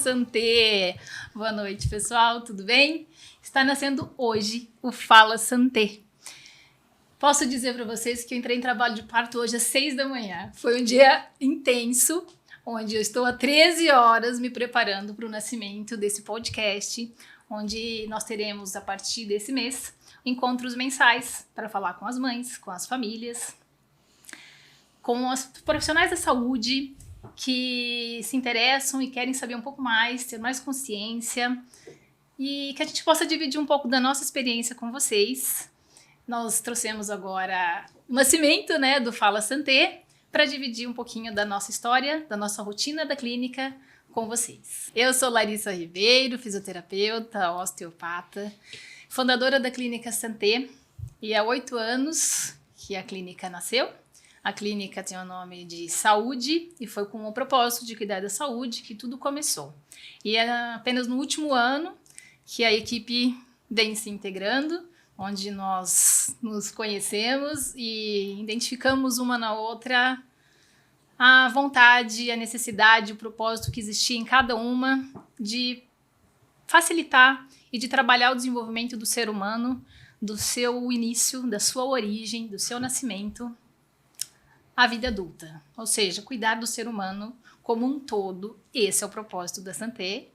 Santé! Boa noite, pessoal, tudo bem? Está nascendo hoje o Fala Santé. Posso dizer para vocês que eu entrei em trabalho de parto hoje às 6 da manhã. Foi um dia intenso, onde eu estou há 13 horas me preparando para o nascimento desse podcast, onde nós teremos, a partir desse mês, encontros mensais para falar com as mães, com as famílias, com os profissionais da saúde que se interessam e querem saber um pouco mais, ter mais consciência e que a gente possa dividir um pouco da nossa experiência com vocês. Nós trouxemos agora o nascimento, né, do Fala Santé para dividir um pouquinho da nossa história, da nossa rotina da clínica com vocês. Eu sou Larissa Ribeiro, fisioterapeuta, osteopata, fundadora da Clínica Santé, e há 8 anos que a clínica nasceu. A clínica tem o nome de Saúde e foi com o propósito de cuidar da saúde que tudo começou. E é apenas no último ano que a equipe vem se integrando, onde nós nos conhecemos e identificamos uma na outra a vontade, a necessidade, o propósito que existia em cada uma de facilitar e de trabalhar o desenvolvimento do ser humano, do seu início, da sua origem, do seu nascimento, à vida adulta. Ou seja, cuidar do ser humano como um todo. Esse é o propósito da Santé.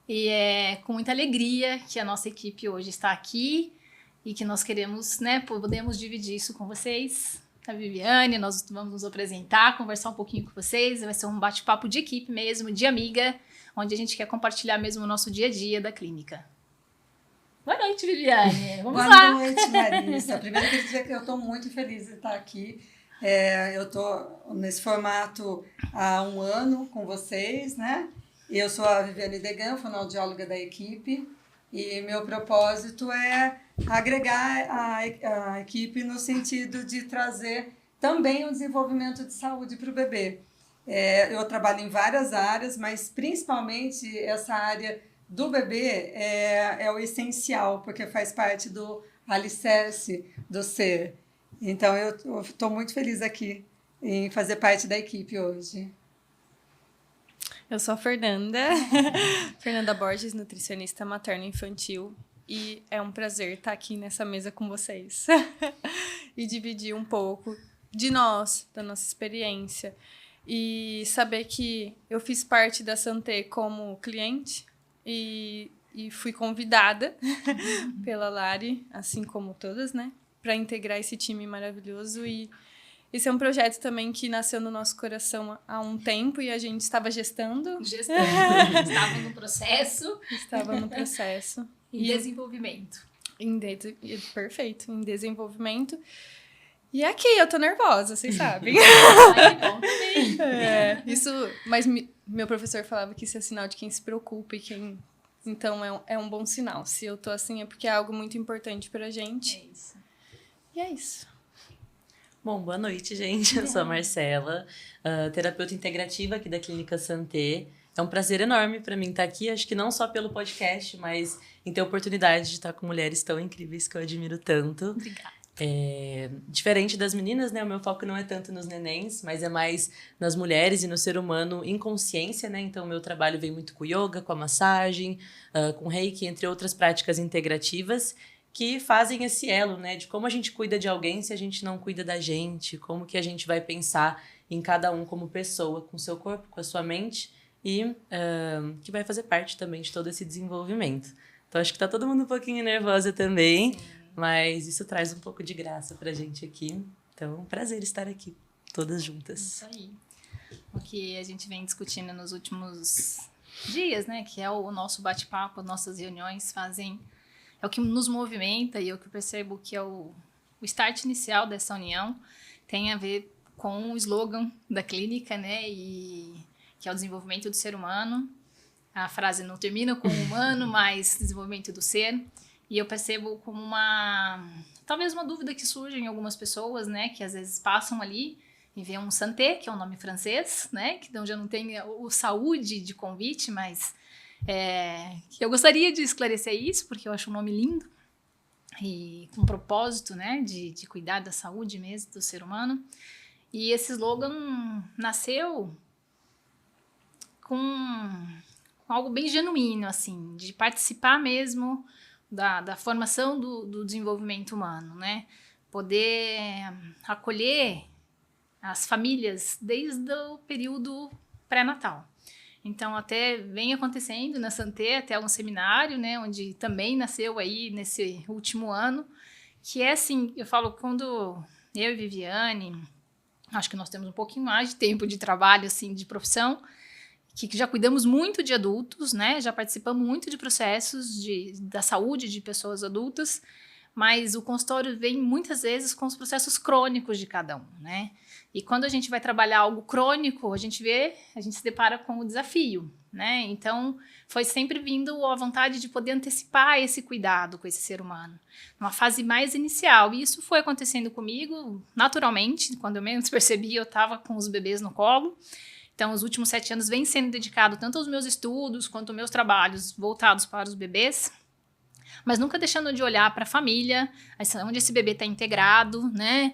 E é com muita alegria que a nossa equipe hoje está aqui e que nós queremos, né, podemos dividir isso com vocês. A Viviane, nós vamos nos apresentar, conversar um pouquinho com vocês. Vai ser um bate-papo de equipe mesmo, de amiga, onde a gente quer compartilhar mesmo o nosso dia a dia da clínica. Boa noite, Viviane. Vamos lá. Boa noite, Larissa. Primeiro, queria dizer que eu estou muito feliz de estar aqui. Eu estou nesse formato há 1 ano com vocês, né? Eu sou a Viviane Degan, fonoaudióloga da equipe, e meu propósito é agregar a equipe no sentido de trazer também o desenvolvimento de saúde para o bebê. Eu trabalho em várias áreas, mas principalmente essa área do bebê é o essencial, porque faz parte do alicerce do ser. Então, eu estou muito feliz aqui em fazer parte da equipe hoje. Eu sou a Fernanda, Fernanda Borges, nutricionista materno-infantil, e é um prazer estar aqui nessa mesa com vocês e dividir um pouco de nós, da nossa experiência, e saber que eu fiz parte da Santé como cliente e fui convidada pela Lari, assim como todas, né, para integrar esse time maravilhoso. E esse é um projeto também que nasceu no nosso coração há um tempo e a gente estava gestando. Estava no processo. Estava no processo. Em desenvolvimento. Perfeito, em desenvolvimento. E aqui, eu tô nervosa, vocês sabem. Ai, que bom também. Mas meu professor falava que isso é sinal de quem se preocupa e quem... Então, é um bom sinal. Se eu tô assim, é porque é algo muito importante pra gente. É isso. E é isso. Bom, boa noite, gente. Eu sou a Marcela, terapeuta integrativa aqui da Clínica Santé. É um prazer enorme para mim estar aqui, acho que não só pelo podcast, mas em ter a oportunidade de estar com mulheres tão incríveis que eu admiro tanto. Obrigada. Diferente das meninas, né? O meu foco não é tanto nos nenéns, mas é mais nas mulheres e no ser humano em consciência, né? Então, o meu trabalho vem muito com yoga, com a massagem, com reiki, entre outras práticas integrativas, que fazem esse elo, né, de como a gente cuida de alguém se a gente não cuida da gente, como que a gente vai pensar em cada um como pessoa, com seu corpo, com a sua mente, e que vai fazer parte também de todo esse desenvolvimento. Então, acho que tá todo mundo um pouquinho nervosa também, sim, mas isso traz um pouco de graça pra gente aqui. Então, um prazer estar aqui, todas juntas. Isso aí. O que a gente vem discutindo nos últimos dias, né, que é o nosso bate-papo, nossas reuniões é o que nos movimenta e é o que eu percebo que é o start inicial dessa união, tem a ver com o slogan da clínica, né, e que é o desenvolvimento do ser humano. A frase não termina com o humano, mas desenvolvimento do ser. E eu percebo como talvez uma dúvida que surge em algumas pessoas, né, que às vezes passam ali e vê um santé, que é um nome francês, né, que então já não tem o saúde de convite, mas eu gostaria de esclarecer isso, porque eu acho um nome lindo e com propósito, né, de cuidar da saúde mesmo do ser humano. E esse slogan nasceu com algo bem genuíno, assim, de participar mesmo da formação do desenvolvimento humano, né? Poder acolher as famílias desde o período pré-natal. Então, até vem acontecendo na Santé, até um seminário, né, onde também nasceu aí nesse último ano, que é assim, eu falo, quando eu e Viviane, acho que nós temos um pouquinho mais de tempo de trabalho, assim, de profissão, que já cuidamos muito de adultos, né, já participamos muito de processos da saúde de pessoas adultas, mas o consultório vem muitas vezes com os processos crônicos de cada um, né? E quando a gente vai trabalhar algo crônico, a gente se depara com o desafio, né? Então, foi sempre vindo a vontade de poder antecipar esse cuidado com esse ser humano, numa fase mais inicial. E isso foi acontecendo comigo naturalmente, quando eu menos percebi, eu estava com os bebês no colo. Então, os últimos 7 anos vem sendo dedicado tanto aos meus estudos, quanto aos meus trabalhos voltados para os bebês, mas nunca deixando de olhar para a família, onde esse bebê está integrado, né?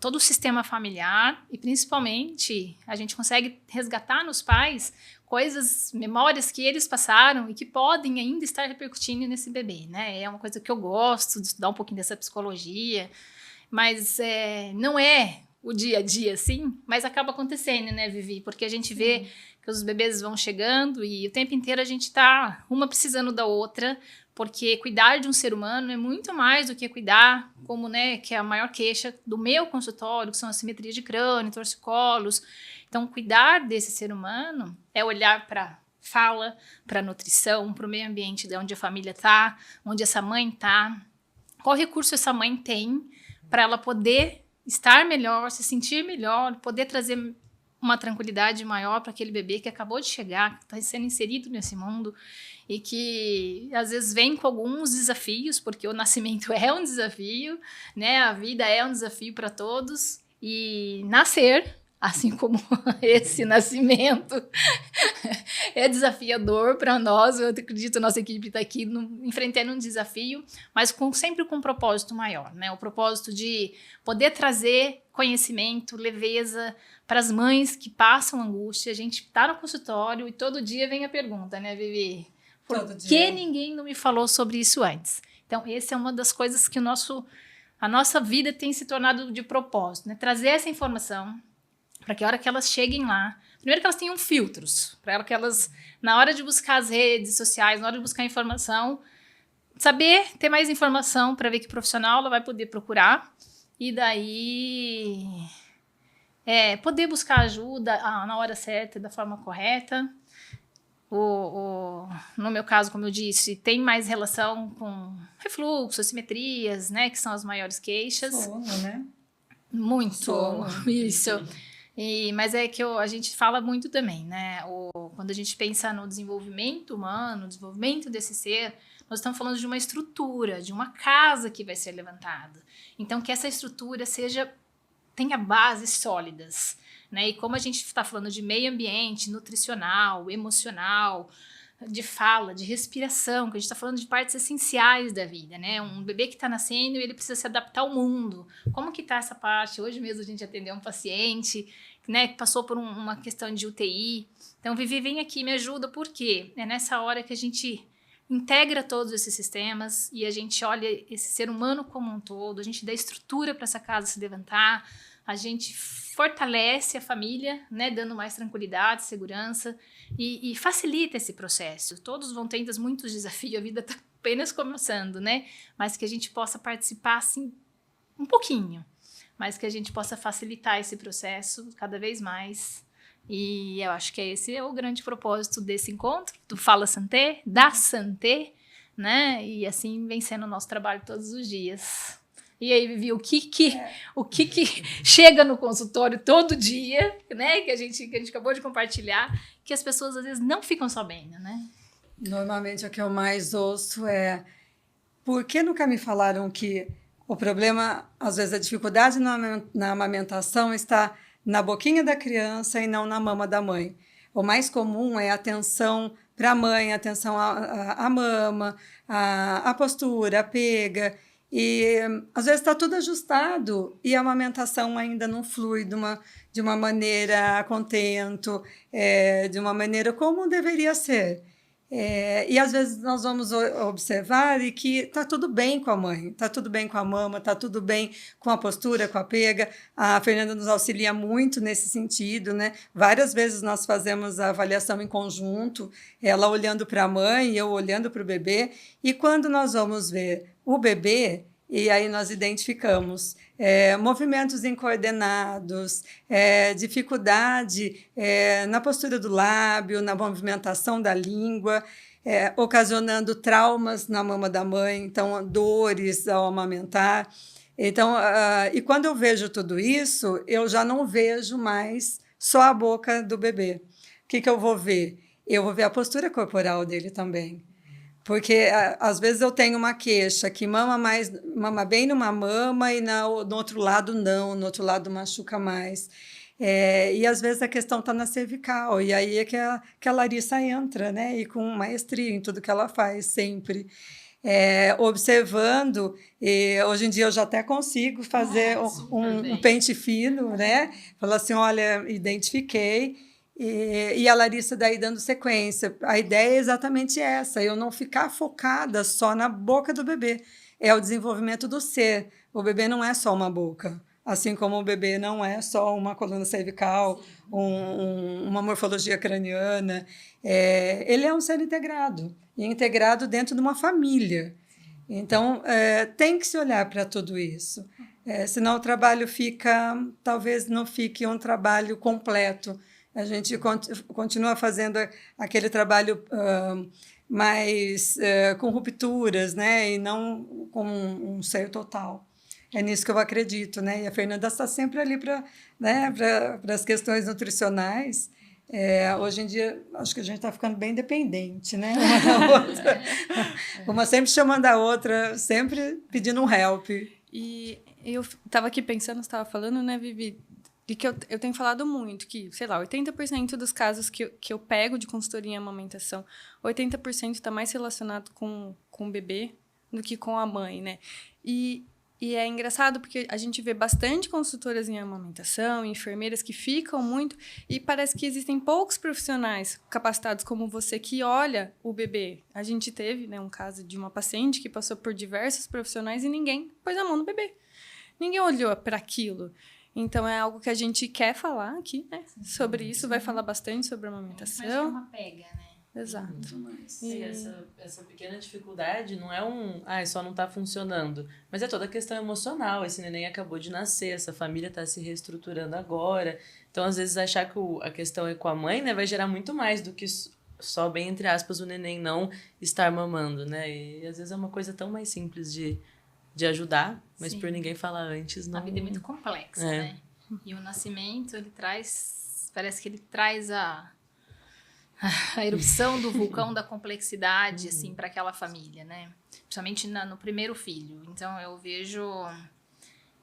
Todo o sistema familiar, e principalmente a gente consegue resgatar nos pais coisas, memórias que eles passaram e que podem ainda estar repercutindo nesse bebê, né? É uma coisa que eu gosto de estudar um pouquinho dessa psicologia, mas não é o dia a dia, assim, mas acaba acontecendo, né, Vivi? Porque a gente vê que os bebês vão chegando e o tempo inteiro a gente tá uma precisando da outra, porque cuidar de um ser humano é muito mais do que cuidar, como, né, que é a maior queixa do meu consultório, que são assimetria de crânio, torcicolos. Então, cuidar desse ser humano é olhar para fala, para nutrição, para o meio ambiente de onde a família está, onde essa mãe está, qual recurso essa mãe tem para ela poder estar melhor, se sentir melhor, poder trazer uma tranquilidade maior para aquele bebê que acabou de chegar, que está sendo inserido nesse mundo e que às vezes vem com alguns desafios, porque o nascimento é um desafio, né? A vida é um desafio para todos e nascer, assim como esse nascimento, é desafiador para nós. Eu acredito que a nossa equipe está aqui enfrentando um desafio, mas sempre com um propósito maior, né? O propósito de poder trazer conhecimento, leveza para as mães que passam angústia. A gente está no consultório e todo dia vem a pergunta, né, Vivi? Por que ninguém não me falou sobre isso antes? Então, essa é uma das coisas que a nossa vida tem se tornado de propósito, né? Trazer essa informação para que a hora que elas cheguem lá, primeiro que elas tenham filtros, para que elas, na hora de buscar as redes sociais, na hora de buscar informação, saber ter mais informação para ver que profissional ela vai poder procurar e daí poder buscar ajuda na hora certa, da forma correta. No meu caso, como eu disse, tem mais relação com refluxo, assimetrias, né, que são as maiores queixas. Sono, né? Muito, Sono. isso. Mas é que a gente fala muito também, né? Quando a gente pensa no desenvolvimento humano, no desenvolvimento desse ser, nós estamos falando de uma estrutura, de uma casa que vai ser levantada. Então, que essa estrutura tenha bases sólidas, né? E como a gente está falando de meio ambiente, nutricional, emocional, de fala, de respiração, que a gente está falando de partes essenciais da vida, né? Um bebê que está nascendo, ele precisa se adaptar ao mundo. Como que está essa parte? Hoje mesmo a gente atendeu um paciente, né, que passou por uma questão de UTI. Então, Vivi, vem aqui, me ajuda, por quê? É nessa hora que a gente integra todos esses sistemas e a gente olha esse ser humano como um todo, a gente dá estrutura para essa casa se levantar, a gente fortalece a família, né, dando mais tranquilidade, segurança e facilita esse processo. Todos vão ter muitos desafios, a vida está apenas começando, né? Mas que a gente possa participar assim um pouquinho, mas que a gente possa facilitar esse processo cada vez mais. E eu acho que esse é o grande propósito desse encontro, do Fala Santé, da Santé, né? E assim vem sendo o nosso trabalho todos os dias. E aí, Vivi, o que chega no consultório todo dia, né? Que a gente acabou de compartilhar, que as pessoas às vezes não ficam sabendo, né? Normalmente o que eu mais ouço é: por que nunca me falaram que o problema, às vezes a dificuldade na amamentação está na boquinha da criança e não na mama da mãe? O mais comum é a atenção para a mãe, a atenção à mama, a postura, a pega. E às vezes está tudo ajustado e a amamentação ainda não flui de uma maneira a contento, de uma maneira como deveria ser. E às vezes nós vamos observar e que está tudo bem com a mãe, está tudo bem com a mama, está tudo bem com a postura, com a pega. A Fernanda nos auxilia muito nesse sentido, né? Várias vezes nós fazemos a avaliação em conjunto, ela olhando para a mãe e eu olhando para o bebê. E quando nós vamos ver o bebê, e aí nós identificamos movimentos incoordenados, dificuldade na postura do lábio, na movimentação da língua, ocasionando traumas na mama da mãe, então dores ao amamentar. Então, e quando eu vejo tudo isso, eu já não vejo mais só a boca do bebê. O que eu vou ver? Eu vou ver a postura corporal dele também. Porque, às vezes, eu tenho uma queixa que mama bem numa mama e no outro lado não, no outro lado machuca mais. E, às vezes, a questão está na cervical. E aí é que a Larissa entra, né? E com maestria em tudo que ela faz, sempre. Observando, hoje em dia eu já até consigo fazer um pente fino, né? Falar assim, olha, identifiquei. E a Larissa daí dando sequência. A ideia é exatamente essa, eu não ficar focada só na boca do bebê. É o desenvolvimento do ser. O bebê não é só uma boca, assim como o bebê não é só uma coluna cervical, uma morfologia craniana. Ele é um ser integrado, e integrado dentro de uma família. Então, tem que se olhar para tudo isso. Senão o trabalho talvez não fique um trabalho completo. A gente continua fazendo aquele trabalho mais com rupturas, né? E não com um ser total. É nisso que eu acredito, né? E a Fernanda está sempre ali para as questões nutricionais. Hoje em dia, acho que a gente está ficando bem dependente, né? Uma da outra. Uma sempre chamando a outra, sempre pedindo um help. E eu estava aqui pensando, você estava falando, né, Vivi? E que eu tenho falado muito, que, sei lá, 80% dos casos que eu pego de consultoria em amamentação, 80% está mais relacionado com o bebê do que com a mãe, né? E é engraçado porque a gente vê bastante consultoras em amamentação, enfermeiras que ficam muito, e parece que existem poucos profissionais capacitados como você que olha o bebê. A gente teve, né, um caso de uma paciente que passou por diversos profissionais e ninguém pôs a mão no bebê. Ninguém olhou para aquilo. Então, é algo que a gente quer falar aqui, né? Sobre isso, vai falar bastante sobre a amamentação. Mas é uma pega, né? Exato. E essa pequena dificuldade não é só não tá funcionando, mas é toda a questão emocional. Esse neném acabou de nascer, essa família está se reestruturando agora. Então, às vezes, achar que a questão é com a mãe, né, vai gerar muito mais do que só, bem entre aspas, o neném não estar mamando, né? E às vezes é uma coisa tão mais simples de ajudar, mas por ninguém falar antes, não... A vida é muito complexa, né? E o nascimento, parece que ele traz a erupção do vulcão da complexidade, assim, para aquela família, né? Principalmente no primeiro filho. Então, eu vejo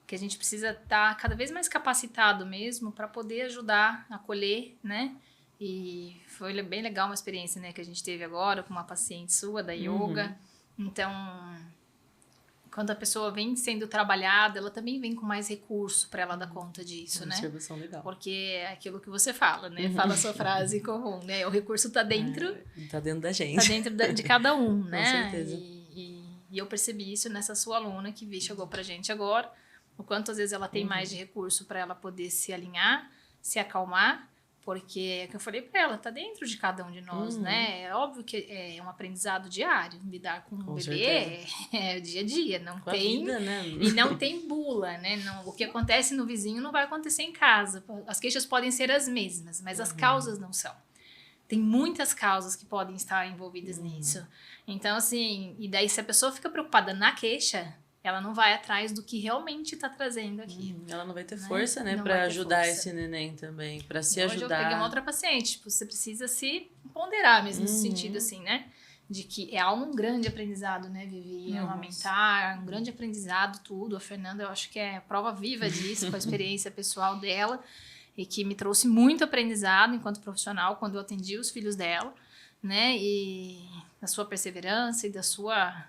que a gente precisa estar cada vez mais capacitado mesmo para poder ajudar a acolher, né? E foi bem legal uma experiência, né, que a gente teve agora com uma paciente sua da yoga. Então... Quando a pessoa vem sendo trabalhada, ela também vem com mais recurso para ela dar conta disso, né? Observação legal. Porque é aquilo que você fala, né? Fala a sua frase comum, né? O recurso está dentro... Tá dentro da gente. Tá dentro de cada um, né? Com certeza. E eu percebi isso nessa sua aluna que chegou pra gente agora. O quanto, às vezes, ela tem mais de recurso para ela poder se alinhar, se acalmar. Porque, é o que eu falei para ela, tá dentro de cada um de nós, né? É óbvio que é um aprendizado diário. Lidar com um bebê é o dia a dia. Não com tem... a vida, né? E não tem bula, né? Não, o que acontece no vizinho não vai acontecer em casa. As queixas podem ser as mesmas, mas as causas não são. Tem muitas causas que podem estar envolvidas nisso. Então, assim... E daí, se a pessoa fica preocupada na queixa... Ela não vai atrás do que realmente está trazendo aqui. Ela não vai ter força, né? Para ajudar esse neném também, para se ajudar. Hoje eu peguei uma outra paciente. Tipo, você precisa se ponderar mesmo nesse sentido, assim, né? De que é um grande aprendizado, né, Vivi? Amamentar, um grande aprendizado, tudo. A Fernanda, eu acho que é prova viva disso, com a experiência pessoal dela. E que me trouxe muito aprendizado enquanto profissional, quando eu atendi os filhos dela, né? E da sua perseverança e da sua...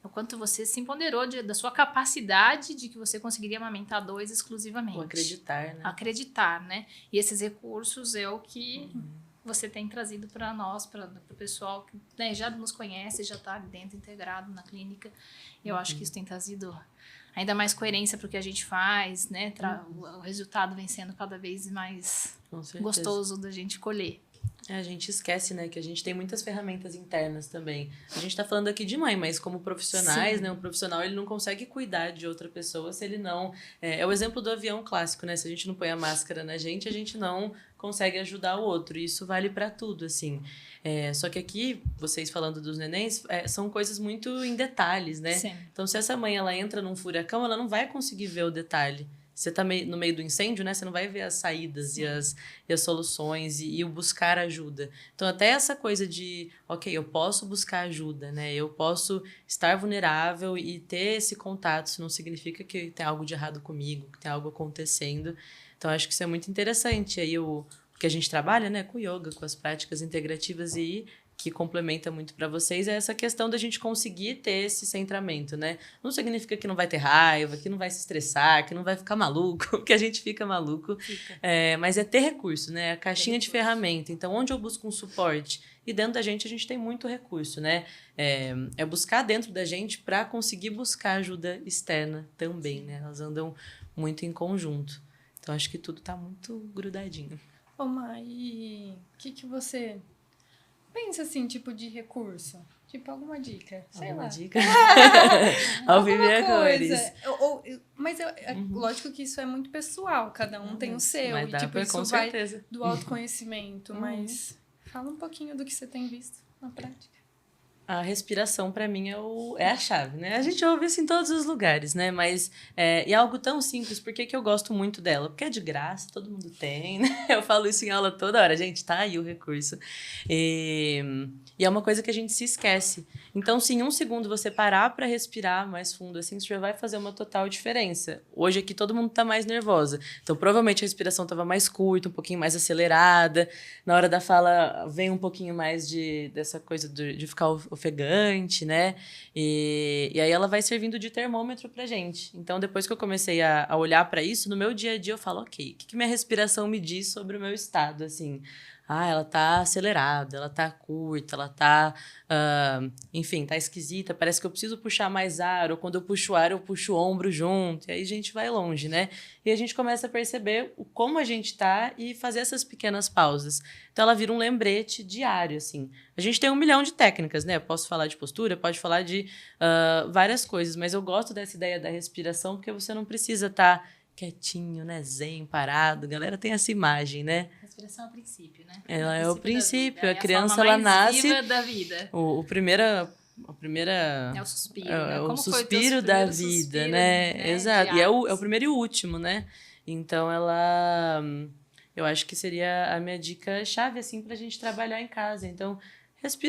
O quanto você se empoderou da sua capacidade de que você conseguiria amamentar 2 exclusivamente. Ou acreditar, né? Acreditar, né? E esses recursos é o que você tem trazido para nós, para o pessoal que, né, já nos conhece, já está ali dentro, integrado na clínica. Eu acho que isso tem trazido ainda mais coerência para o que a gente faz, né? O resultado vem sendo cada vez mais Com certeza. gostoso da gente colher. A gente esquece, né, que a gente tem muitas ferramentas internas também. A gente tá falando aqui de mãe, mas como profissionais, Sim. né, um profissional, ele não consegue cuidar de outra pessoa se ele não... É o exemplo do avião clássico, né? Se a gente não põe a máscara na gente, a gente não consegue ajudar o outro. E isso vale para tudo, assim. Só que aqui, vocês falando dos nenéns, são coisas muito em detalhes, né? Sim. Então, se essa mãe, ela entra num furacão, ela não vai conseguir ver o detalhe. Você tá no meio do incêndio, né? Você não vai ver as saídas e as soluções e o buscar ajuda. Então, até essa coisa de, ok, eu posso buscar ajuda, né? Eu posso estar vulnerável e ter esse contato. Isso não significa que tem algo de errado comigo, que tem algo acontecendo. Então, acho que isso é muito interessante. Aí, o que a gente trabalha, né? Com yoga, com as práticas integrativas e que complementa muito para vocês, é essa questão da gente conseguir ter esse centramento, né? Não significa que não vai ter raiva, que não vai se estressar, que não vai ficar maluco, que a gente fica maluco. Mas é ter recurso, né? A caixinha de ferramenta. Então, onde eu busco um suporte? E dentro da gente tem muito recurso, né? É buscar dentro da gente para conseguir buscar ajuda externa também, né? Elas andam muito em conjunto. Então, acho que tudo tá muito grudadinho. Ô, Mai, o que você pensa, assim, tipo de recurso? Tipo, alguma dica? Sei Alguma lá. dica? Ao vivo e a cores. Mas lógico que isso é muito pessoal, cada um tem o seu. Mas E dá tipo, pra, isso com vai certeza. do autoconhecimento. Mas fala um pouquinho do que você tem visto na prática. A respiração, para mim, é a chave, né? A gente ouve isso em todos os lugares, né? Mas é algo tão simples. Por que eu gosto muito dela? Porque é de graça, todo mundo tem, né? Eu falo isso em aula toda hora. Gente, tá aí o recurso. E é uma coisa que a gente se esquece. Então, se em um segundo você parar para respirar mais fundo, assim, isso já vai fazer uma total diferença. Hoje aqui todo mundo tá mais nervosa. Então, provavelmente a respiração tava mais curta, um pouquinho mais acelerada. Na hora da fala, vem um pouquinho mais dessa coisa de ficar ofegante, né? E aí ela vai servindo de termômetro pra gente. Então, depois que eu comecei a olhar para isso, no meu dia a dia eu falo, ok, o que minha respiração me diz sobre o meu estado, assim? Ela tá acelerada, ela tá curta, ela tá, enfim, tá esquisita, parece que eu preciso puxar mais ar, ou quando eu puxo ar, eu puxo o ombro junto, e aí a gente vai longe, né? E a gente começa a perceber como a gente tá e fazer essas pequenas pausas. Então, ela vira um lembrete diário, assim. A gente tem 1 milhão de técnicas, né? Posso falar de postura, pode falar de várias coisas, mas eu gosto dessa ideia da respiração, porque você não precisa estar quietinho, né? Zen, parado. A galera tem essa imagem, né? Respiração é o princípio, né? Ela é o princípio. É A criança, forma ela mais nasce... viva da vida. A primeira... É o suspiro, É né? o Como foi o teu suspiro da primeiro vida, suspiro, né? Exato. E é o diário? primeiro e o último, né? Então, ela... Eu acho que seria a minha dica-chave, assim, pra gente trabalhar em casa. Então,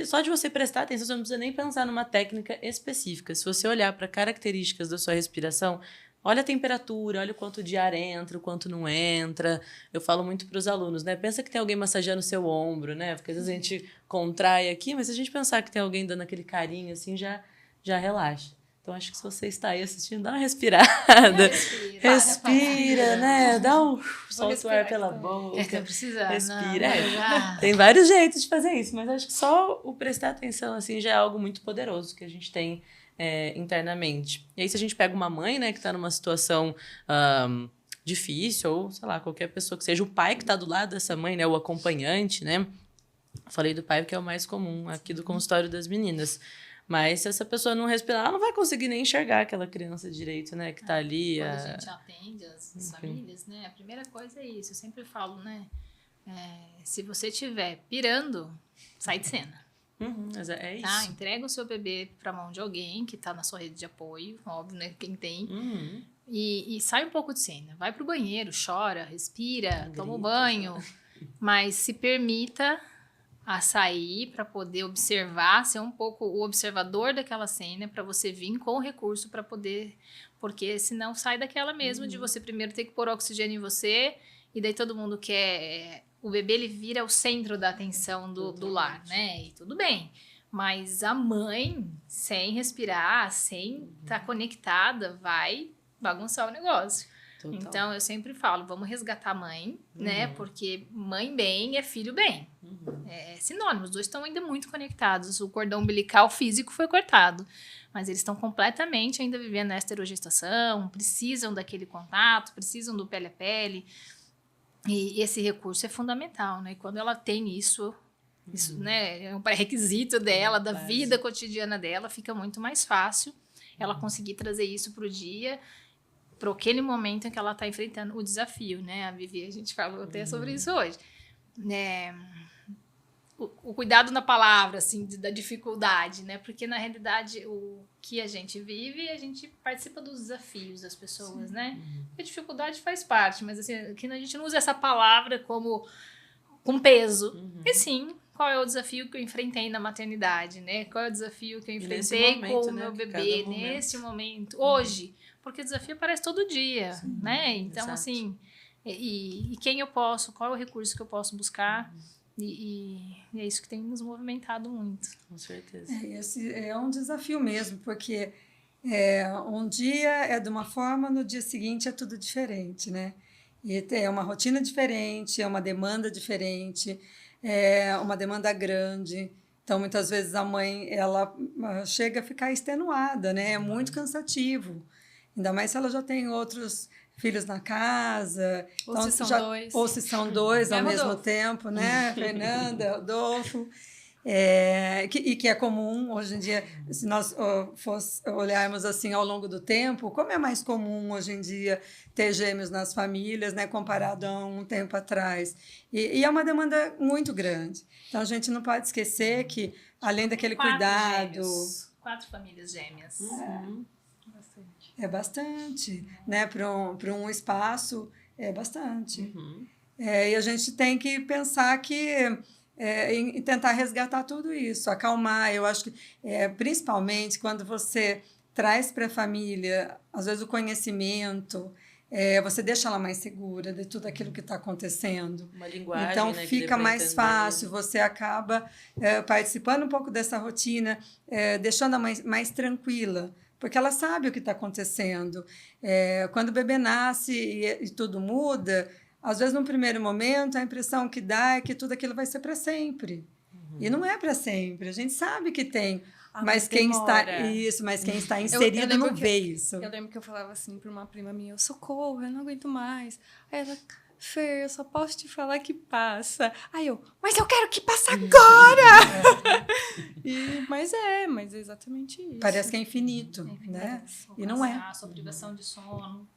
só de você prestar atenção, você não precisa nem pensar numa técnica específica. Se você olhar para características da sua respiração, olha a temperatura, olha o quanto de ar entra, o quanto não entra. Eu falo muito para os alunos, né? Pensa que tem alguém massageando o seu ombro, né? Porque às vezes a gente contrai aqui, mas se a gente pensar que tem alguém dando aquele carinho, assim, já relaxa. Então, acho que se você está aí assistindo, dá uma respirada. Respira, né? Dá solta o ar pela boca. Tô precisando. Respira. Já. Tem vários jeitos de fazer isso, mas acho que só o prestar atenção, assim, já é algo muito poderoso que a gente tem internamente. E aí, se a gente pega uma mãe, né, que está numa situação difícil, ou, sei lá, qualquer pessoa que seja, o pai que está do lado dessa mãe, né, o acompanhante, né? Falei do pai porque é o mais comum aqui do consultório das meninas. Mas se essa pessoa não respirar, ela não vai conseguir nem enxergar aquela criança direito, né? Que tá ali. Quando a gente atende as famílias, né? A primeira coisa é isso. Eu sempre falo, né? Se você estiver pirando, sai de cena. Mas é isso. Tá? Entrega o seu bebê pra mão de alguém que tá na sua rede de apoio, óbvio, né? Quem tem. E sai um pouco de cena. Vai pro banheiro, chora, respira, toma um banho. Mas se permita a sair para poder observar, ser um pouco o observador daquela cena, para você vir com o recurso para poder... Porque senão sai daquela mesmo de você primeiro ter que pôr oxigênio em você, e daí todo mundo quer... O bebê, ele vira o centro da atenção do lar, né? E tudo bem. Mas a mãe, sem respirar, sem estar conectada, vai bagunçar o negócio. Total. Então, eu sempre falo, vamos resgatar a mãe, né? Porque mãe bem é filho bem. É sinônimo, os dois estão ainda muito conectados. O cordão umbilical físico foi cortado, mas eles estão completamente ainda vivendo a esterogestação, precisam daquele contato, precisam do pele a pele. E esse recurso é fundamental, né? E quando ela tem isso, né, é um pré-requisito dela, da vida cotidiana dela, fica muito mais fácil ela conseguir trazer isso para o dia, para aquele momento em que ela está enfrentando o desafio, né? A Vivi, a gente falou até sobre isso hoje. O cuidado na palavra, assim, da dificuldade, né? Porque, na realidade, o que a gente vive, a gente participa dos desafios das pessoas, né? A dificuldade faz parte, mas, assim, aqui a gente não usa essa palavra como com peso. E, sim, qual é o desafio que eu enfrentei na maternidade, né? Qual é o desafio que eu enfrentei momento, com o né? meu bebê, nesse momento, hoje? Porque o desafio aparece todo dia, né? Então, exato. assim, e quem eu posso, qual é o recurso que eu posso buscar? E é isso que tem nos movimentado muito. Com certeza. Esse é um desafio mesmo, porque um dia é de uma forma, no dia seguinte é tudo diferente, né? E é uma rotina diferente, é uma demanda diferente, é uma demanda grande. Então, muitas vezes a mãe, ela chega a ficar extenuada, né? É muito cansativo. Ainda mais se ela já tem outros filhos na casa. Ou então, se são dois. Ou se são dois ao mesmo Rodolfo. tempo, né? Fernanda, Rodolfo. E que é comum hoje em dia, se nós olharmos assim ao longo do tempo, como é mais comum hoje em dia ter gêmeos nas famílias, né, comparado a um tempo atrás. E é uma demanda muito grande. Então, a gente não pode esquecer que, além daquele 4 cuidado... gêmeos, 4 famílias gêmeas. Bastante. É bastante, né? Para um espaço, é bastante. E a gente tem que pensar que em tentar resgatar tudo isso, acalmar. Eu acho que, principalmente, quando você traz para a família, às vezes, o conhecimento, você deixa ela mais segura de tudo aquilo que está acontecendo. Uma linguagem, Então, né, que fica dê pra mais entender. fácil, você acaba participando um pouco dessa rotina, deixando a mãe mais tranquila, porque ela sabe o que está acontecendo. Quando o bebê nasce e tudo muda, às vezes, num primeiro momento, a impressão que dá é que tudo aquilo vai ser para sempre. E não é para sempre. A gente sabe que tem, mas quem está inserido não vê isso. Eu lembro que eu falava assim para uma prima minha, socorro, eu não aguento mais. Aí ela, Fer, eu só posso te falar que passa. Aí eu, mas eu quero que passe agora! Mas é exatamente isso. Parece que é infinito, né? E não é. A sua privação de sono,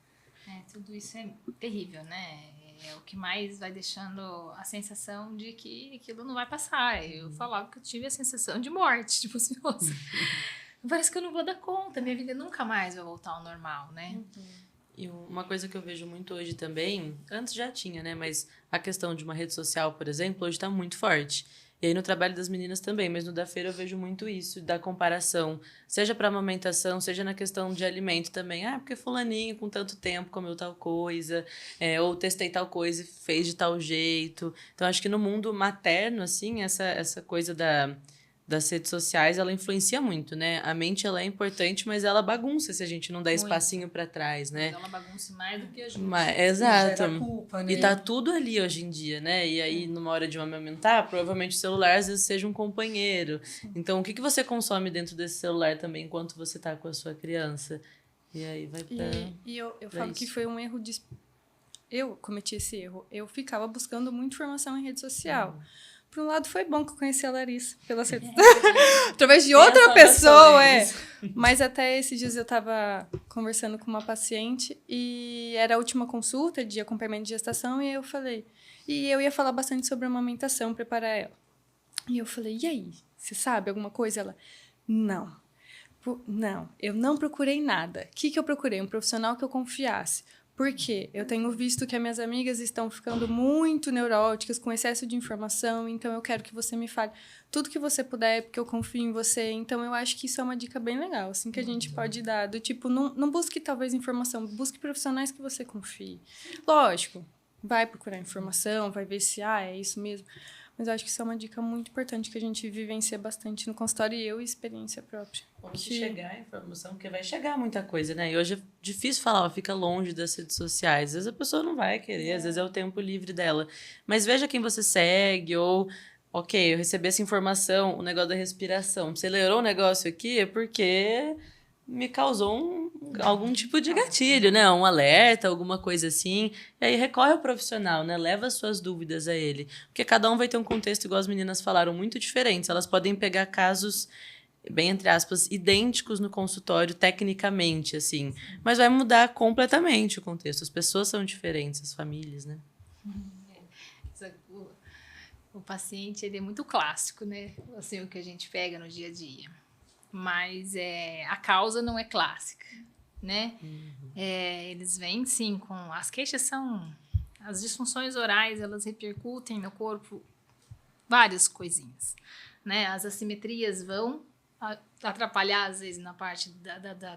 tudo isso é terrível, né? É o que mais vai deixando a sensação de que aquilo não vai passar. Eu falava que eu tive a sensação de morte, tipo assim, nossa, parece que eu não vou dar conta, minha vida nunca mais vai voltar ao normal, né? E uma coisa que eu vejo muito hoje também, antes já tinha, né? Mas a questão de uma rede social, por exemplo, hoje está muito forte. E aí no trabalho das meninas também, mas no da feira eu vejo muito isso, da comparação, seja para amamentação, seja na questão de alimento também. Ah, porque fulaninho com tanto tempo comeu tal coisa, ou testei tal coisa e fez de tal jeito. Então acho que no mundo materno, assim, essa coisa das redes sociais, ela influencia muito, né? A mente, ela é importante, mas ela bagunça se a gente não dá espacinho para trás, né? Ela bagunça mais do que a gente. Exato. Gera culpa, né? E tá tudo ali hoje em dia, né? E aí, numa hora de amamentar, provavelmente o celular às vezes seja um companheiro. Então, o que você consome dentro desse celular também enquanto você tá com a sua criança? E aí vai pra... E eu falo que foi um erro de... Eu cometi esse erro. Eu ficava buscando muita informação em rede social. Por um lado, foi bom que eu conheci a Larissa pelas redes através de outra pessoa, Mas até esses dias eu estava conversando com uma paciente e era a última consulta de acompanhamento de gestação e eu falei... E eu ia falar bastante sobre a amamentação, preparar ela. E eu falei, e aí? Você sabe alguma coisa? Ela, não, eu não procurei nada. O que eu procurei? Um profissional que eu confiasse. Porque eu tenho visto que as minhas amigas estão ficando muito neuróticas, com excesso de informação, então eu quero que você me fale tudo que você puder, porque eu confio em você. Então, eu acho que isso é uma dica bem legal, assim, que a gente pode dar. Do tipo, não busque, talvez, informação, busque profissionais que você confie. Lógico, vai procurar informação, vai ver se, é isso mesmo. Mas eu acho que isso é uma dica muito importante que a gente vivencia bastante no consultório e eu, experiência própria. Onde chegar a informação, porque vai chegar muita coisa, né? E hoje é difícil falar, ó, fica longe das redes sociais. Às vezes a pessoa não vai querer, às vezes é o tempo livre dela. Mas veja quem você segue, ou, ok, eu recebi essa informação, o negócio da respiração. Você lerou o negócio aqui é porque me causou algum tipo de gatilho, né? Um alerta, alguma coisa assim. E aí recorre ao profissional, né? Leva as suas dúvidas a ele. Porque cada um vai ter um contexto, igual as meninas falaram, muito diferente. Elas podem pegar casos, bem entre aspas, idênticos no consultório, tecnicamente, assim. Mas vai mudar completamente o contexto. As pessoas são diferentes, as famílias, né? O paciente, ele é muito clássico, né? Assim, o que a gente pega no dia a dia. Mas a causa não é clássica, né? Eles vêm, sim, com... As queixas são... As disfunções orais, elas repercutem no corpo várias coisinhas, né? As assimetrias vão atrapalhar, às vezes, na parte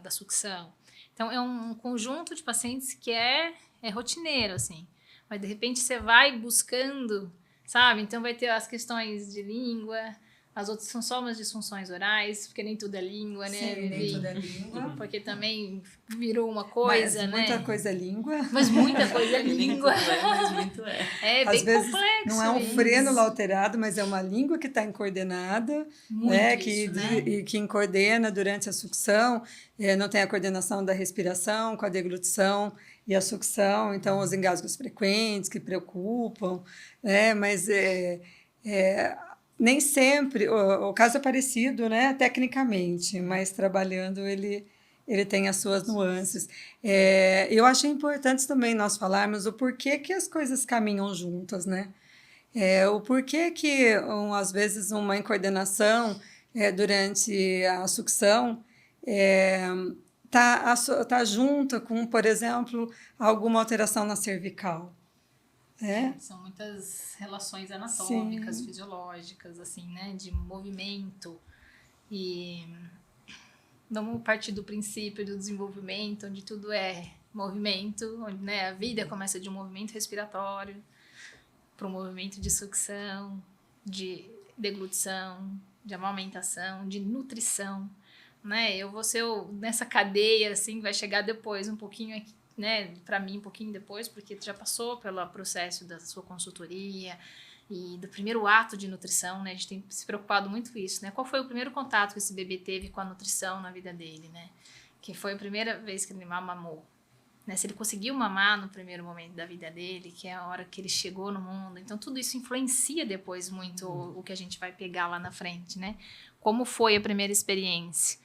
da sucção. Então, é um conjunto de pacientes que é rotineiro, assim. Mas, de repente, você vai buscando, sabe? Então, vai ter as questões de língua... As outras são só umas disfunções orais, porque nem tudo é língua, né? Sim, nem tudo é língua. Porque também virou uma coisa, mas né? muita coisa é língua. Mas muita coisa é Nem língua. tudo é, mas muito é. É Às bem vezes complexo. não é um isso. frênulo alterado, mas é uma língua que está incoordenada, Muito né? isso, né? E que incoordena durante a sucção, não tem a coordenação da respiração com a deglutição e a sucção, então os engasgos frequentes que preocupam, né? Mas nem sempre, o caso é parecido, né, tecnicamente, mas trabalhando ele tem as suas nuances. Eu achei importante também nós falarmos o porquê que as coisas caminham juntas, né? O porquê que, às vezes, uma incoordenação durante a sucção tá junta com, por exemplo, alguma alteração na cervical. São muitas relações anatômicas, sim, fisiológicas, assim, né? De movimento. E vamos partir do princípio do desenvolvimento, onde tudo é movimento, onde, né, a vida começa de um movimento respiratório para um movimento de sucção, de deglutição, de amamentação, de nutrição, né? Nessa cadeia, assim, vai chegar depois um pouquinho aqui, né, para mim um pouquinho depois, porque tu já passou pelo processo da sua consultoria e do primeiro ato de nutrição, né, a gente tem se preocupado muito com isso, né, qual foi o primeiro contato que esse bebê teve com a nutrição na vida dele, né, que foi a primeira vez que ele mamou, né, se ele conseguiu mamar no primeiro momento da vida dele, que é a hora que ele chegou no mundo, então tudo isso influencia depois muito o que a gente vai pegar lá na frente, né, como foi a primeira experiência.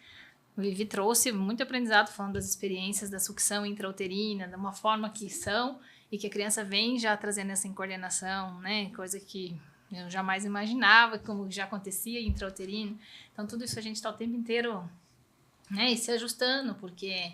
O Vivi trouxe muito aprendizado falando das experiências da sucção intrauterina, de uma forma que são, e que a criança vem já trazendo essa incoordenação, né? Coisa que eu jamais imaginava, como já acontecia intrauterino. Então, tudo isso a gente está o tempo inteiro, né? E se ajustando, porque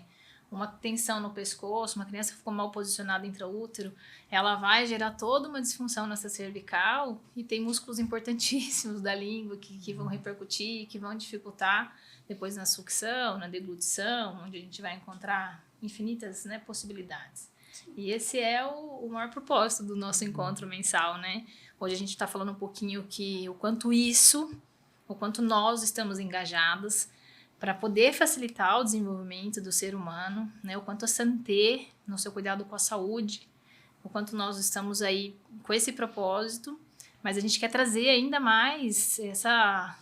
uma tensão no pescoço, uma criança que ficou mal posicionada intraútero, ela vai gerar toda uma disfunção nessa cervical, e tem músculos importantíssimos da língua que vão repercutir, que vão dificultar depois na sucção, na deglutição, onde a gente vai encontrar infinitas, né, possibilidades. E esse é o maior propósito do nosso encontro mensal, né? Hoje a gente está falando um pouquinho o quanto nós estamos engajadas para poder facilitar o desenvolvimento do ser humano, né? O quanto a Santé, no seu cuidado com a saúde, o quanto nós estamos aí com esse propósito, mas a gente quer trazer ainda mais essa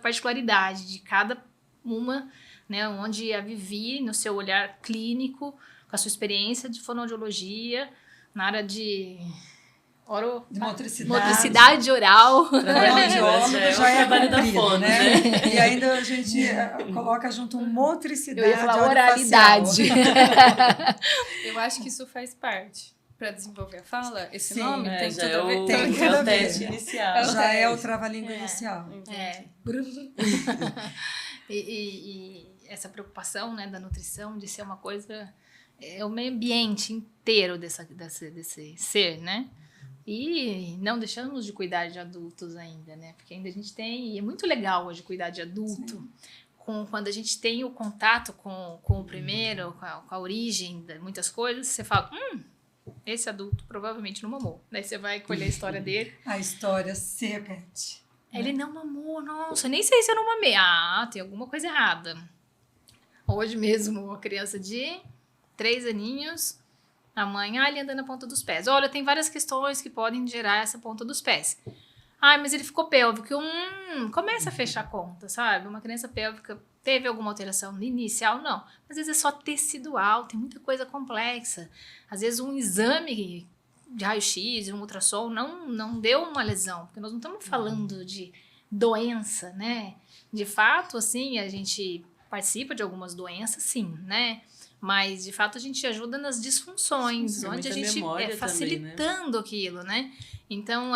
particularidade de cada uma, né, onde a Vivi, no seu olhar clínico, com a sua experiência de fonoaudiologia, na área de motricidade oral. Fonoaudiólogo já é trabalho da fono, né? E ainda a gente coloca junto motricidade. Eu ia falar oralidade. Eu acho que isso faz parte. Para desenvolver a fala, esse Sim, nome tem tudo a ver. Tem tudo a ver. Teste inicial. Já é o trava-língua inicial. E essa preocupação, né, da nutrição, de ser uma coisa, o meio ambiente inteiro desse ser, né? E não deixamos de cuidar de adultos ainda, né? Porque ainda a gente tem, e é muito legal hoje cuidar de adulto, quando a gente tem o contato com o primeiro, com a origem de muitas coisas, você fala, esse adulto provavelmente não mamou. Daí você vai colher a história dele. A história se repete. Ele não mamou, nossa, nem sei se eu não mamei. Ah, tem alguma coisa errada. Hoje mesmo, uma criança de 3 aninhos, a mãe, ele anda na ponta dos pés. Olha, tem várias questões que podem gerar essa ponta dos pés. Mas ele ficou pélvico. Começa a fechar a conta, sabe? Uma criança pélvica teve alguma alteração inicial? Não. Às vezes é só tecidual, tem muita coisa complexa. Às vezes um exame de raio-x, um ultrassom, não deu uma lesão. Porque nós não estamos falando de doença, né? De fato, assim, a gente participa de algumas doenças, sim, né? Mas, de fato, a gente ajuda nas disfunções, Sim, onde a gente memória facilitando também, né? aquilo, né? Então,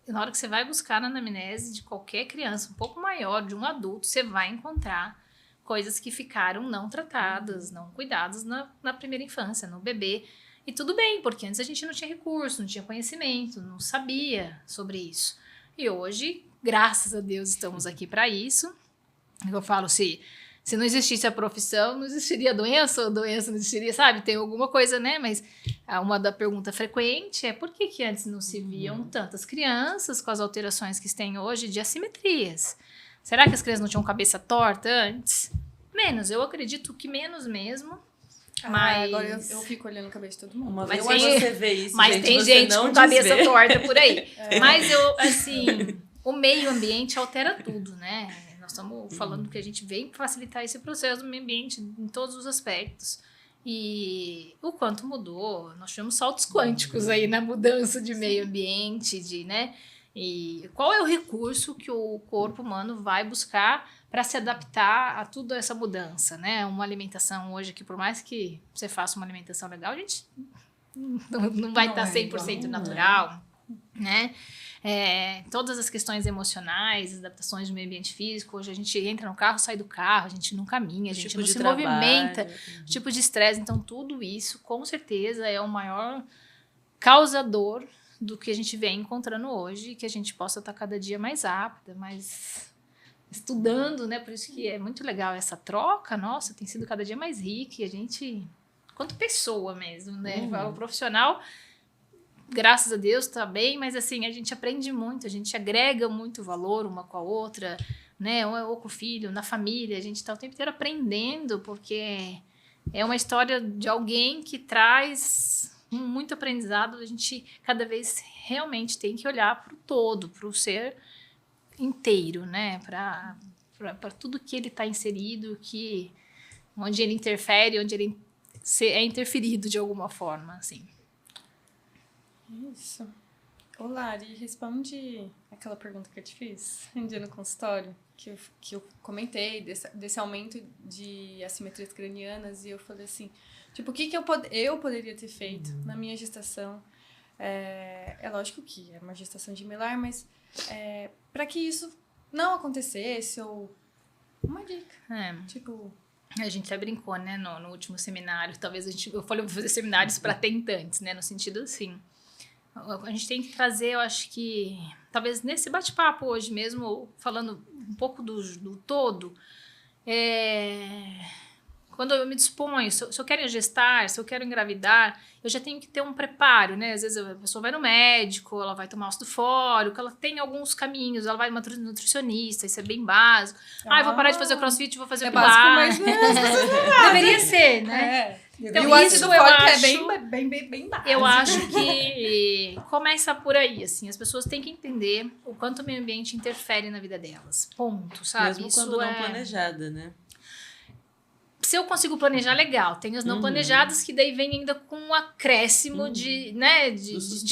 na hora que você vai buscar na anamnese de qualquer criança um pouco maior, de um adulto, você vai encontrar coisas que ficaram não tratadas, não cuidadas na primeira infância, no bebê. E tudo bem, porque antes a gente não tinha recurso, não tinha conhecimento, não sabia sobre isso. E hoje, graças a Deus, estamos aqui para isso. Eu falo, se não existisse a profissão, não existiria a doença, ou a doença não existiria, sabe? Tem alguma coisa, né? Mas uma da pergunta frequente é por que antes não se viam tantas crianças com as alterações que tem hoje de assimetrias? Será que as crianças não tinham cabeça torta antes? Menos, eu acredito que menos mesmo. Mas agora eu fico olhando a cabeça de todo mundo. Uma Mas vez tem- você vê isso, Mas gente, tem você gente não com cabeça desvê. torta por aí. Mas o meio ambiente altera tudo, né? Nós estamos falando que a gente vem facilitar esse processo do meio ambiente em todos os aspectos. E o quanto mudou, nós tivemos saltos quânticos aí na mudança de meio ambiente, né? E qual é o recurso que o corpo humano vai buscar para se adaptar a toda essa mudança, né? Uma alimentação hoje que, por mais que você faça uma alimentação legal, a gente não vai estar 100% natural, né? Todas as questões emocionais, as adaptações do meio ambiente físico, hoje a gente entra no carro, sai do carro, a gente não caminha, a gente não se movimenta, tipo de estresse. Então, tudo isso, com certeza, é o maior causador do que a gente vem encontrando hoje, que a gente possa estar cada dia mais rápida, mais estudando, né? Por isso que é muito legal essa troca, nossa, tem sido cada dia mais rica, e a gente, quanto pessoa mesmo, né? O profissional, graças a Deus, tá bem, mas assim, a gente aprende muito, a gente agrega muito valor uma com a outra, né? Ou com o filho, na família, a gente tá o tempo inteiro aprendendo, porque é uma história de alguém que traz muito aprendizado. A gente cada vez realmente tem que olhar para o todo, para o ser inteiro, né? Para tudo que ele está inserido, onde ele interfere, onde ele é interferido de alguma forma, assim. Isso. Ô, Lari, responde aquela pergunta que eu te fiz um dia no consultório, que eu comentei desse aumento de assimetrias cranianas, e eu falei assim, tipo, o que eu poderia ter feito na minha gestação? É lógico que é uma gestação gemelar, mas para que isso não acontecesse, ou uma dica. Tipo... A gente até brincou, né, no último seminário, talvez eu falei, vou fazer seminários para tentantes, né, no sentido assim, a gente tem que trazer, eu acho que, talvez nesse bate-papo hoje mesmo, falando um pouco do todo, quando eu me disponho, se eu quero gestar, se eu quero engravidar, eu já tenho que ter um preparo, né? Às vezes a pessoa vai no médico, ela vai tomar ácido fólico, ela tem alguns caminhos, ela vai numa nutricionista, isso é bem básico. Eu vou parar de fazer crossfit, vou fazer pilates. Básico, mas deveria ser, né? Então, e o ácido fólico é bem básico. Eu acho que começa por aí, assim, as pessoas têm que entender o quanto o meio ambiente interfere na vida delas, ponto, sabe? Mesmo Isso quando não planejada, né? Se eu consigo planejar, legal. Tem as não planejadas que daí vem ainda com um acréscimo de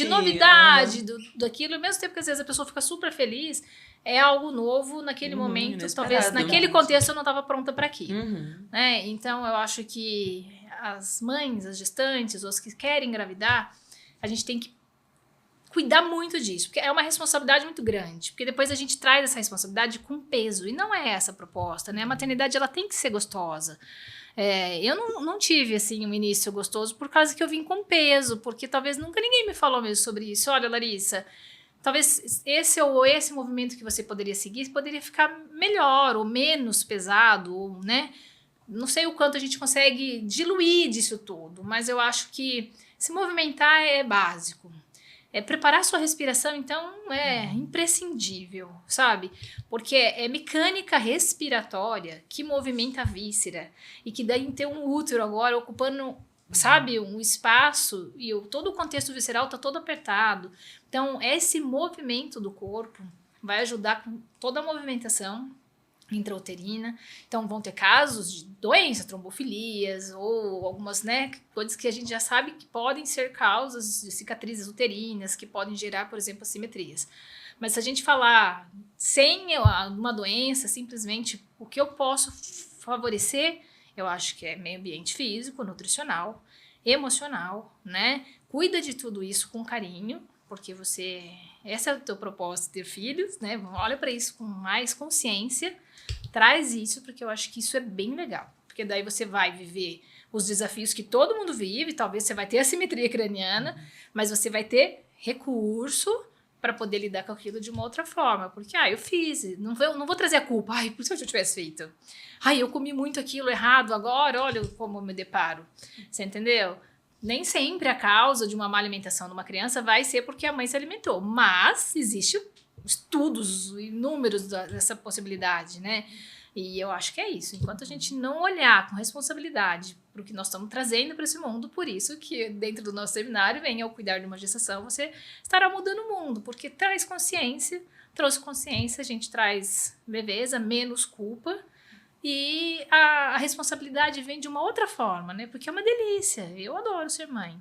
novidade, daquilo. Ao mesmo tempo que às vezes a pessoa fica super feliz, é algo novo naquele momento. Talvez naquele contexto eu não estava pronta para aquilo. Né? Então eu acho que as mães, as gestantes, ou as que querem engravidar, a gente tem que cuidar muito disso, porque é uma responsabilidade muito grande, porque depois a gente traz essa responsabilidade com peso, e não é essa a proposta, né? A maternidade, ela tem que ser gostosa. Eu não tive, assim, um início gostoso por causa que eu vim com peso, porque talvez nunca ninguém me falou mesmo sobre isso. Olha, Larissa, talvez esse movimento que você poderia seguir poderia ficar melhor, ou menos pesado, ou, né? Não sei o quanto a gente consegue diluir disso tudo, mas eu acho que Se movimentar é básico. Preparar sua respiração, então, é imprescindível, sabe? Porque é mecânica respiratória que movimenta a víscera e que daí tem um útero agora ocupando, sabe, um espaço e todo o contexto visceral está todo apertado. Então, esse movimento do corpo vai ajudar com toda a movimentação intrauterina. Então, vão ter casos de doenças, trombofilias ou algumas, né, coisas que a gente já sabe que podem ser causas de cicatrizes uterinas, que podem gerar, por exemplo, assimetrias. Mas se a gente falar sem uma doença, simplesmente o que eu posso favorecer, eu acho que é meio ambiente físico, nutricional, emocional, né? Cuida de tudo isso com carinho, porque esse é o teu propósito, ter filhos, né? Olha para isso com mais consciência, traz isso, porque eu acho que isso é bem legal. Porque daí você vai viver os desafios que todo mundo vive, talvez você vai ter assimetria craniana, mas você vai ter recurso para poder lidar com aquilo de uma outra forma. Porque, eu fiz, não vou trazer a culpa. Por isso que eu tivesse feito. Eu comi muito aquilo errado agora, olha como eu me deparo. Você entendeu? Nem sempre a causa de uma má alimentação de uma criança vai ser porque a mãe se alimentou, mas existe estudos inúmeros dessa possibilidade, né? E eu acho que é isso. Enquanto a gente não olhar com responsabilidade para o que nós estamos trazendo para esse mundo, por isso que dentro do nosso seminário vem ao cuidar de uma gestação, você estará mudando o mundo, porque traz consciência, trouxe consciência, a gente traz leveza, menos culpa, e a responsabilidade vem de uma outra forma, né? Porque é uma delícia. Eu adoro ser mãe,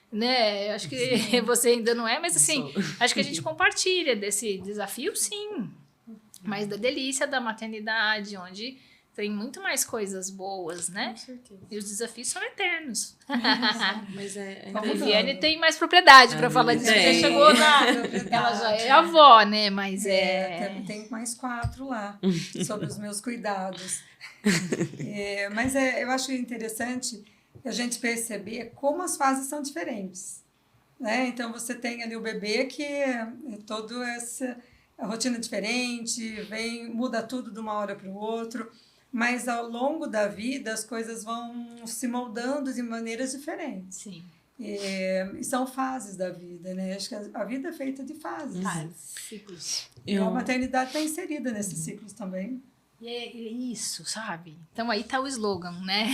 né? Eu acho que você ainda não é, mas assim, acho que a gente compartilha desse desafio, sim. Mas da delícia da maternidade, onde tem muito mais coisas boas, né? Com certeza. E os desafios são eternos. Mas A Viviane tem mais propriedade para falar disso. Você chegou ela já é avó, né? Mas Tem mais 4 lá, sobre os meus cuidados. Mas eu acho interessante a gente perceber como as fases são diferentes, né? Então, você tem ali o bebê que é todo essa rotina diferente, muda tudo de uma hora para o outro, mas ao longo da vida as coisas vão se moldando de maneiras diferentes. Sim. E são fases da vida, né? Acho que a vida é feita de fases. Ciclos. E a maternidade está inserida nesses ciclos também. E é isso, sabe? Então aí tá o slogan, né?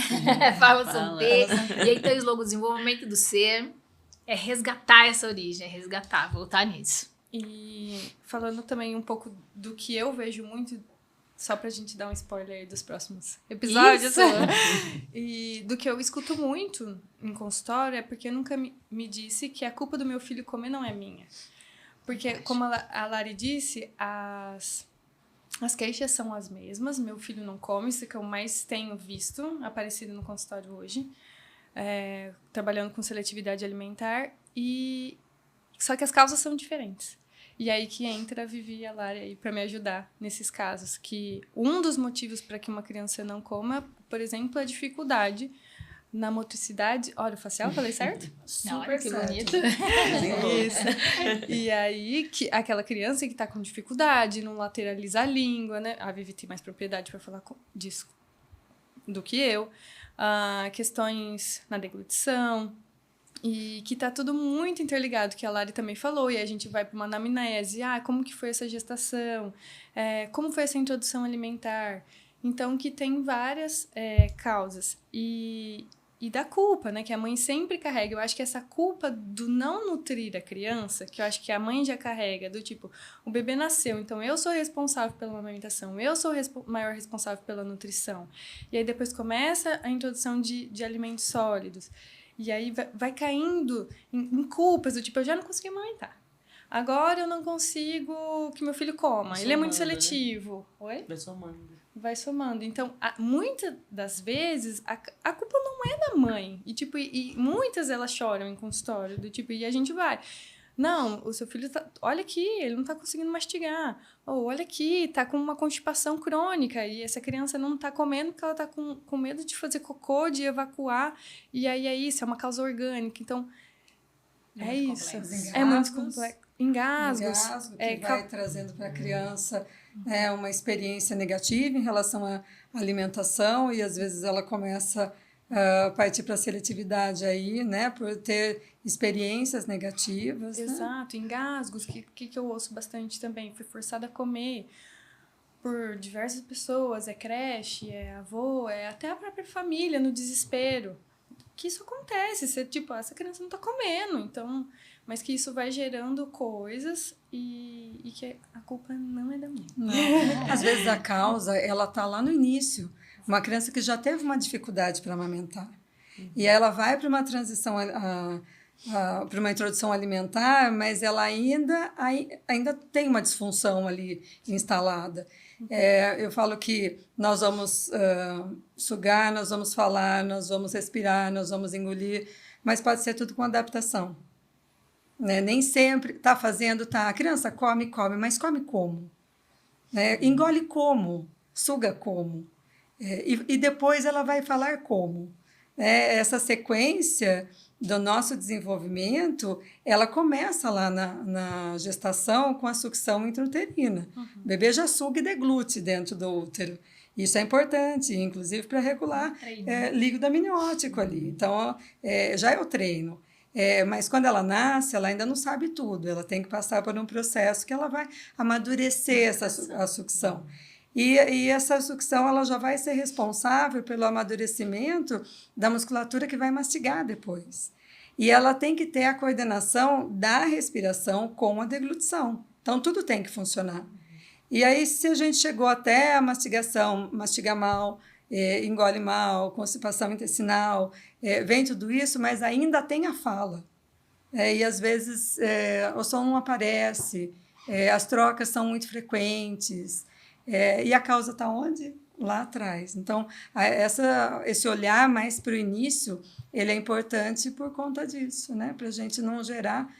Fala Santé. E aí tá o slogan, desenvolvimento do ser, é resgatar essa origem, voltar nisso. E falando também um pouco do que eu vejo muito, só pra gente dar um spoiler dos próximos episódios. E do que eu escuto muito em consultório é porque nunca me disse que a culpa do meu filho comer não é minha. Porque, como a Lari disse, as queixas são as mesmas. Meu filho não come, isso que eu mais tenho visto aparecido no consultório hoje, trabalhando com seletividade alimentar. Só que as causas são diferentes. E aí que entra a Vivi e a Lari aí para me ajudar nesses casos. Que um dos motivos para que uma criança não coma, por exemplo, é a dificuldade na motricidade orofacial, falei certo? Olha que bonito. Isso. E aí, aquela criança que tá com dificuldade, não lateraliza a língua, né? A Vivi tem mais propriedade para falar disso do que eu. Questões na deglutição. E que tá tudo muito interligado, que a Lari também falou, e a gente vai para uma anamnese, como que foi essa gestação, como foi essa introdução alimentar. Então, que tem várias causas. E da culpa, né, que a mãe sempre carrega. Eu acho que essa culpa do não nutrir a criança, que eu acho que a mãe já carrega, do tipo, o bebê nasceu, então eu sou responsável pela amamentação, eu sou maior responsável pela nutrição. E aí depois começa a introdução de alimentos sólidos. E aí vai caindo em culpas, do tipo, eu já não consegui amamentar. Agora eu não consigo que meu filho coma. Ele é muito seletivo. Né? Oi? Vai somando. Então, muitas das vezes, a culpa não é da mãe. E, tipo, muitas elas choram em consultório, do tipo, e a gente vai. Não, o seu filho olha aqui, ele não tá conseguindo mastigar. Ou olha aqui, tá com uma constipação crônica e essa criança não tá comendo porque ela tá com medo de fazer cocô, de evacuar. E aí é isso, é uma causa orgânica. Então, é isso. É muito complexo. Engasgos. Que vai trazendo para a criança uma experiência negativa em relação à alimentação e às vezes ela começa partir para a seletividade aí, né? Por ter experiências negativas. Exato, engasgos, que eu ouço bastante também. Fui forçada a comer por diversas pessoas, é creche, é avô, é até a própria família no desespero. Que isso acontece, você, tipo, essa criança não tá comendo, então... Mas que isso vai gerando coisas e que a culpa não é da mãe. Não. Às vezes a causa, ela tá lá no início. Uma criança que já teve uma dificuldade para amamentar. E ela vai para uma transição, para uma introdução alimentar, mas ela ainda tem uma disfunção ali instalada. Eu falo que nós vamos sugar, nós vamos falar, nós vamos respirar, nós vamos engolir, mas pode ser tudo com adaptação. Né? Nem sempre está fazendo, tá? A criança come, mas come como? Né? Engole como? Suga como? E depois ela vai falar como? Essa sequência do nosso desenvolvimento, ela começa lá na gestação com a sucção intrauterina. O bebê já suga e deglute dentro do útero. Isso é importante, inclusive para regular líquido amniótico ali. Então, já é o treino. Mas quando ela nasce, ela ainda não sabe tudo. Ela tem que passar por um processo que ela vai amadurecer a sucção. E essa sucção ela já vai ser responsável pelo amadurecimento da musculatura que vai mastigar depois. E ela tem que ter a coordenação da respiração com a deglutição. Então, tudo tem que funcionar. E aí, se a gente chegou até a mastigação, mastiga mal, engole mal, constipação intestinal, vem tudo isso, mas ainda tem a fala. E às vezes o som não aparece, as trocas são muito frequentes, e a causa está onde? Lá atrás. Então, esse olhar mais para o início, ele é importante por conta disso, né? Para a gente não gerar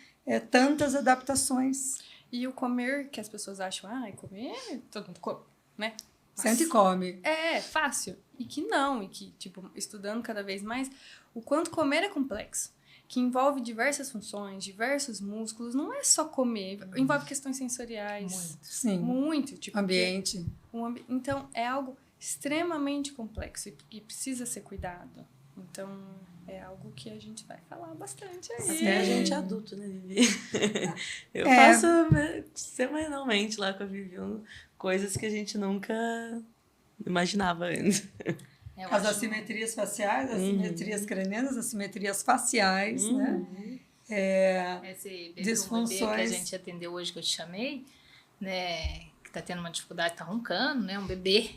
tantas adaptações. E o comer, que as pessoas acham, comer, todo mundo come, né? Sente e come. É fácil. E que não, e que, tipo, estudando cada vez mais, o quanto comer é complexo. Que envolve diversas funções, diversos músculos, não é só comer, envolve questões sensoriais. Muito. Sim. Muito. Tipo, ambiente. Então, é algo extremamente complexo e precisa ser cuidado. Então, é algo que a gente vai falar bastante aí. Até a gente adulto, né, Vivi? Eu faço semanalmente lá com a Vivi coisas que a gente nunca imaginava antes. As assimetrias faciais, as assimetrias cranianas, as assimetrias faciais, né? Esse disfunções. bebê que a gente atendeu hoje, que eu te chamei, né, que tá tendo uma dificuldade, tá roncando, né, um bebê.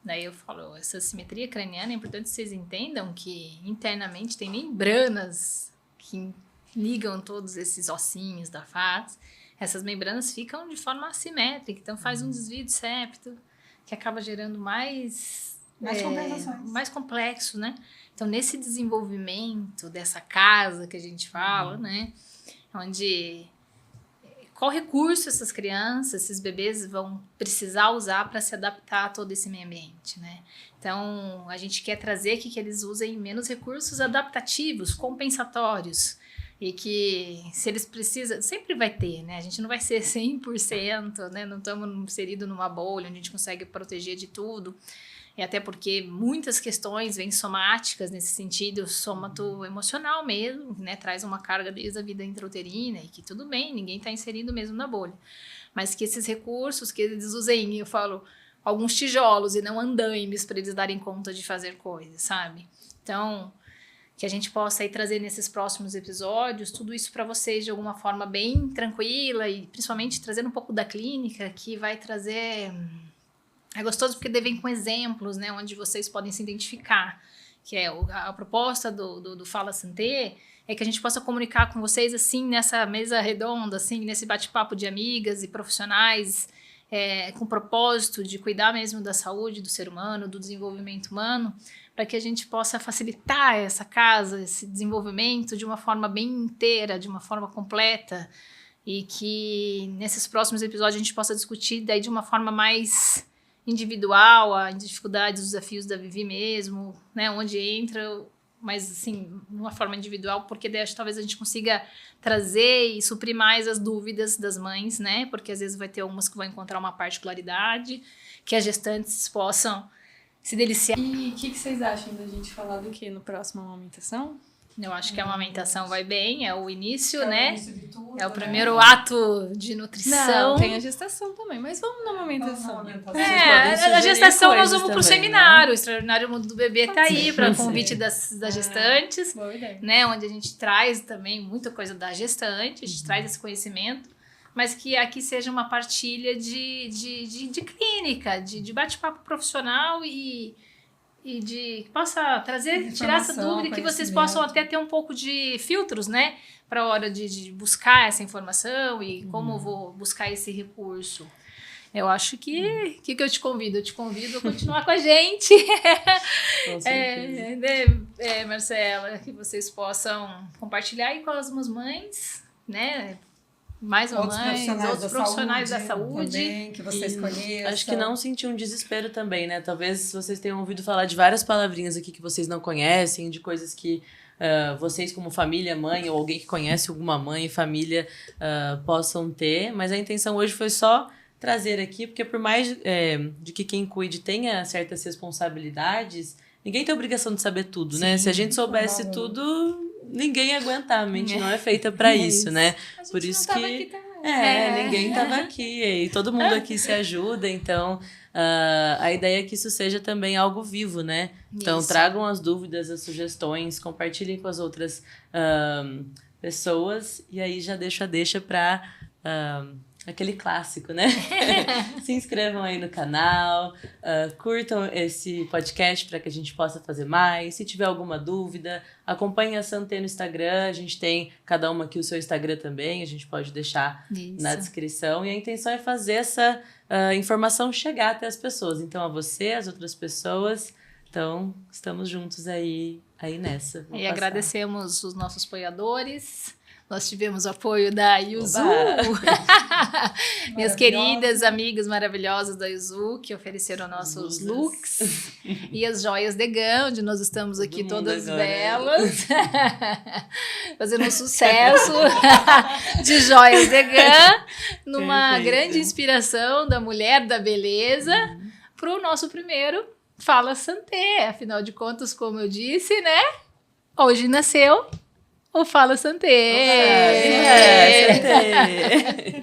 Daí eu falo, essa assimetria craniana é importante que vocês entendam que internamente tem membranas que ligam todos esses ossinhos da face. Essas membranas ficam de forma assimétrica, então faz um desvio de septo que acaba gerando mais compensações. Mais complexo, né? Então, nesse desenvolvimento dessa casa que a gente fala, né? Onde qual recurso essas crianças, esses bebês vão precisar usar para se adaptar a todo esse meio ambiente, né? Então, a gente quer trazer que eles usem menos recursos adaptativos, compensatórios, e que se eles precisam, sempre vai ter, né? A gente não vai ser 100%, né? Não estamos inseridos numa bolha onde a gente consegue proteger de tudo. E até porque muitas questões vêm somáticas nesse sentido, sômato emocional mesmo, né? Traz uma carga desde a vida intrauterina e que tudo bem, ninguém está inserido mesmo na bolha. Mas que esses recursos, que eles usem, eu falo, alguns tijolos e não andaimes para eles darem conta de fazer coisas, sabe? Então, que a gente possa aí trazer nesses próximos episódios tudo isso para vocês de alguma forma bem tranquila e principalmente trazendo um pouco da clínica, que vai trazer... É gostoso porque vem com exemplos, né, onde vocês podem se identificar, que é a proposta do Fala Santé, é que a gente possa comunicar com vocês, assim, nessa mesa redonda, assim, nesse bate-papo de amigas e profissionais, com o propósito de cuidar mesmo da saúde do ser humano, do desenvolvimento humano, para que a gente possa facilitar essa casa, esse desenvolvimento de uma forma bem inteira, de uma forma completa, e que nesses próximos episódios a gente possa discutir daí de uma forma mais individual, as dificuldades, os desafios da Vivi mesmo, né, onde entra, mas assim, de uma forma individual, porque daí, talvez a gente consiga trazer e suprir mais as dúvidas das mães, né, porque às vezes vai ter algumas que vão encontrar uma particularidade, que as gestantes possam se deliciar. E o que vocês acham da gente falar do que no próximo amamentação? Eu acho que a amamentação vai bem, é o início, É o né? início de tudo, É o né? primeiro ato de nutrição. Não, tem a gestação também, mas vamos na amamentação. podem A sugerir gestação nós coisas vamos pro também, seminário, o Extraordinário Mundo do Bebê tá aí para Sim. convite das gestantes, Boa ideia. né? Onde a gente traz também muita coisa da gestante, a gente traz esse conhecimento, mas que aqui seja uma partilha de clínica, de bate-papo profissional e de que possa trazer, tirar essa Informação, dúvida, que vocês conhecimento. possam até ter um pouco de filtros, né? Para a hora de buscar essa informação e como vou buscar esse recurso. Eu acho que eu te convido? Eu te convido a continuar com a gente. Com certeza. Marcela, que vocês possam compartilhar aí com as mães, né? Mais mamães, outros profissionais da saúde. Também, que vocês E conheçam. acho que não sentir um desespero também, né? Talvez vocês tenham ouvido falar de várias palavrinhas aqui que vocês não conhecem, de coisas que vocês como família, mãe, ou alguém que conhece alguma mãe, família, possam ter. Mas a intenção hoje foi só trazer aqui, porque por mais de que quem cuide tenha certas responsabilidades, ninguém tem obrigação de saber tudo, né? Se a gente soubesse claro. tudo, ninguém ia aguentar. A mente não é feita para isso, né? A gente Por isso não tava que aqui também. ninguém estava aqui e todo mundo aqui se ajuda, então a ideia é que isso seja também algo vivo, né? Então Isso. tragam as dúvidas, as sugestões, compartilhem com as outras pessoas e aí já deixa para aquele clássico, né? Se inscrevam aí no canal, curtam esse podcast para que a gente possa fazer mais. Se tiver alguma dúvida, acompanhe a Santé no Instagram. A gente tem cada uma aqui o seu Instagram também, a gente pode deixar Isso. na descrição. E a intenção é fazer essa informação chegar até as pessoas. Então, a você, as outras pessoas. Então, estamos juntos aí nessa. Vou E passar. agradecemos os nossos apoiadores. Nós tivemos o apoio da Yuzu. Minhas queridas amigas maravilhosas da Yuzu, que ofereceram nossos Musas. looks. E as joias Degan, onde nós estamos aqui Todo mundo todas agora. belas. Fazendo um sucesso de joias Degan. Numa Perfeito. grande inspiração da mulher da beleza. Para o nosso primeiro Fala Santé. Afinal de contas, como eu disse, né? Hoje nasceu o Fala Santé. Santé.